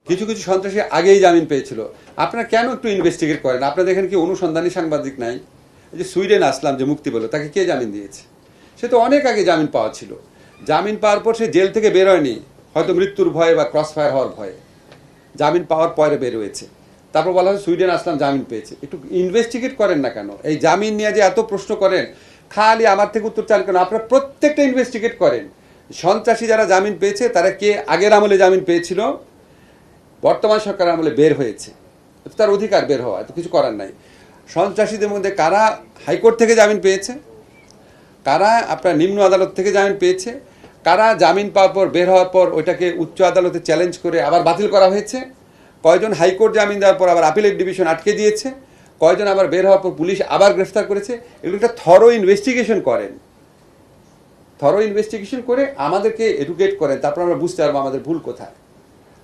কিছু কিছু সন্ত্রাসী আগেই জামিন পেয়েছিল। আপনারা কেন একটু ইনভেস্টিগেট করেন? আপনাদের এখানে কি অনুসন্ধানী সাংবাদিক নাই? এই যে সুইডেন আসলাম যে মুক্তি পেল, তাকে কে জামিন দিয়েছে? সে তো অনেক আগে জামিন পাওয়া ছিল। জামিন পাওয়ার পর সে জেল থেকে বের হয়নি, হয়তো মৃত্যুর ভয়ে বা ক্রস ফায়ার হওয়ার ভয়ে। জামিন পাওয়ার পরে বের হয়েছে। তারপর বলা হয় সুইডেন আসলাম জামিন পেয়েছে। একটু ইনভেস্টিগেট করেন না কেন? এই জামিন নিয়ে যে এত প্রশ্ন করেন, খালি আমার থেকে উত্তর চান কেন? আপনারা প্রত্যেকটা ইনভেস্টিগেট করেন। সন্ত্রাসী যারা জামিন পেয়েছে তারা কে আগের আমলে জামিন পেয়েছিল, বর্তমান সরকার আমলে বের হয়েছে, তার অধিকার বের হওয়া, এত কিছু করার নাই। সন্ত্রাসীদের মধ্যে কারা হাইকোর্ট থেকে জামিন পেয়েছে, কারা আপনার নিম্ন আদালত থেকে জামিন পেয়েছে, কারা জামিন পাওয়ার পর বের হওয়ার পর ওইটাকে উচ্চ আদালতে চ্যালেঞ্জ করে আবার বাতিল করা হয়েছে, কয়জন হাইকোর্ট জামিন দেওয়ার পর আবার আপিলেট ডিভিশন আটকে দিয়েছে, কয়জন আবার বের হওয়ার পর পুলিশ আবার গ্রেফতার করেছে। এগুলো একটা থরো ইনভেস্টিগেশন করেন, থরো ইনভেস্টিগেশন করে আমাদেরকে এডুকেট করেন, তারপর আমরা বুঝতে পারবো আমাদের ভুল কোথায়।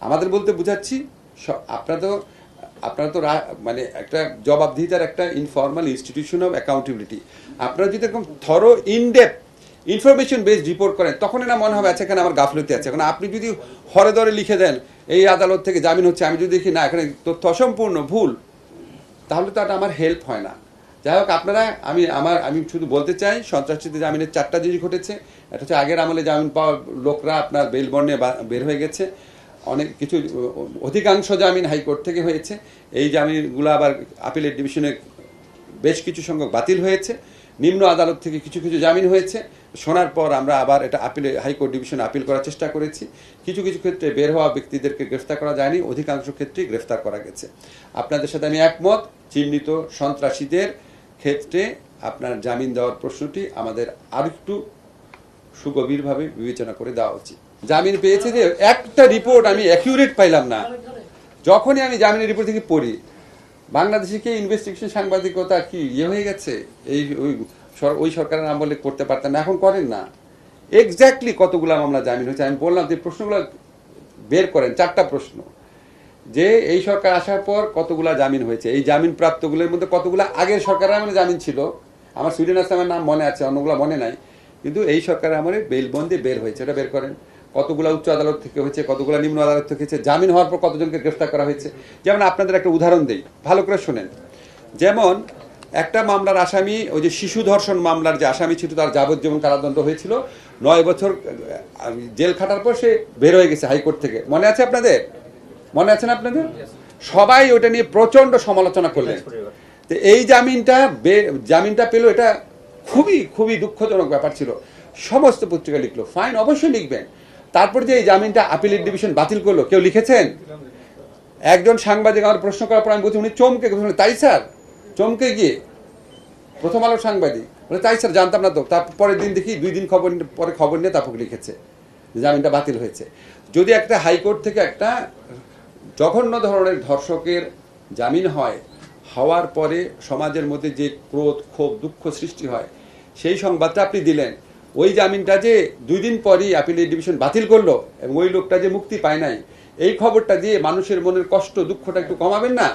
আমাদের বলতে বুঝাচ্ছি, আপনারা তো মানে একটা জবাবদিহিতার একটা ইনফর্মাল ইনস্টিটিউশন অফ অ্যাকাউন্টেবিলিটি। আপনারা যদি এরকম thorough in depth information based report করেন, তখন না মনে হবে আচ্ছা এখানে আমার গাফলতি আছে। এখন আপনি যদি হরে ধরে লিখে দেন এই আদালত থেকে জামিন হচ্ছে, আমি যদি দেখি না এখানে তথ্য অসম্পূর্ণ ভুল, তাহলে তো এটা আমার হেল্প হয় না। যাই হোক, আপনারা আমি শুধু বলতে চাই, সন্ত্রাসীদের জামিনের 4টা জিনিস ঘটেছে। এটা হচ্ছে আগের আমলে জামিন পাওয়া লোকরা আপনার বেল বন্ডে বের হয়ে গেছে, অনেক কিছু অধিকাংশ জামিন হাইকোর্ট থেকে হয়েছে। এই জামিনগুলো আবার আপিলের ডিভিশনে বেশ কিছু সংখ্যক বাতিল হয়েছে, নিম্ন আদালত থেকে কিছু কিছু জামিন হয়েছে। শোনার পর আমরা আবার এটা হাইকোর্ট ডিভিশনে আপিল করার চেষ্টা করেছি। কিছু কিছু ক্ষেত্রে বের হওয়া ব্যক্তিদেরকে গ্রেফতার করা যায়নি, অধিকাংশ ক্ষেত্রেই গ্রেফতার করা গেছে। আপনাদের সাথে আমি একমত, চিহ্নিত সন্ত্রাসীদের ক্ষেত্রে আপনার জামিন দেওয়ার প্রশ্নটি আমাদের আরেকটু সুগভীরভাবে বিবেচনা করে দেওয়া উচিত। জামিন পেয়েছে যে একটা রিপোর্ট আমি অ্যাকিউরেট পাইলাম না। যখনই আমি জামিনের রিপোর্ট থেকে পড়ি, বাংলাদেশে কি ইনভেস্টিগেশন সাংবাদিকতা কি হয়ে গেছে? ওই সরকারের নাম বলে করতে পারতেন না, এখন করেন না। এক্স্যাক্টলি কতগুলো মামলা জামিন হয়েছে আমি বললাম, যে প্রশ্নগুলো বের করেন, 4টা প্রশ্ন, যে এই সরকার আসার পর কতগুলা জামিন হয়েছে, এই জামিন প্রাপ্তগুলোর মধ্যে কতগুলো আগের সরকারের আমলে জামিন ছিল। আমার সুইডেন আসলামের নাম মনে আছে, অন্যগুলো মনে নাই, কিন্তু এই সরকারের আমলে বেলবন্দি বের হয়েছে, এটা বের করেন। কতগুলো উচ্চ আদালত থেকে হয়েছে, কতগুলো নিম্ন আদালত থেকে হয়েছে, জামিন হওয়ার পর কতজনকে গ্রেফতার করা হয়েছে। যেমন আপনাদের একটা উদাহরণ দেই, ভালো করে শোনেন। যেমন একটা মামলার আসামি, ওই যে শিশু ধর্ষণ মামলার যে আসামি ছিল, তার যাবজ্জীবন কারাদণ্ড হয়েছিল, 9 বছর জেল খাটার পর সে বের হয়ে গেছে হাইকোর্ট থেকে। মনে আছে আপনাদের? মনে আছে না আপনাদের? সবাই ওটা নিয়ে প্রচন্ড সমালোচনা করলেন। তো এই জামিনটা পেল, এটা খুবই খুবই দুঃখজনক ব্যাপার ছিল। সমস্ত পত্রিকা লিখলো, ফাইন, অবশ্যই লিখবেন। তারপর যে এই জামিনটা আপিলেট ডিভিশন বাতিল করলো, কেউ লিখেছেন? একজন সাংবাদিক আমার প্রশ্ন করার পর আমি বলছি, উনি চমকে গেছেন। তাই স্যার? চমকে গিয়ে প্রথম আলোর সাংবাদিক বলে, তাই স্যার, জানতাম না তো। তারপরের দিন দেখি 2 দিন পরে খবর নিয়ে তারপর লিখেছে জামিনটা বাতিল হয়েছে। যদি একটা হাইকোর্ট থেকে একটা জঘন্য ধরনের ধর্ষকের জামিন হওয়ার পরে সমাজের মধ্যে যে ক্রোধ, ক্ষোভ, দুঃখ সৃষ্টি হয়, সেই সংবাদটা আপনি দিলেন। ওই জামিনটা যে 2 দিন পরই আপিলেট ডিভিশন বাতিল করলো এবং ওই লোকটা যে মুক্তি পায় নাই, এই খবরটা দিয়ে মানুষের মনের কষ্ট, দুঃখটা একটু কমাবেন না?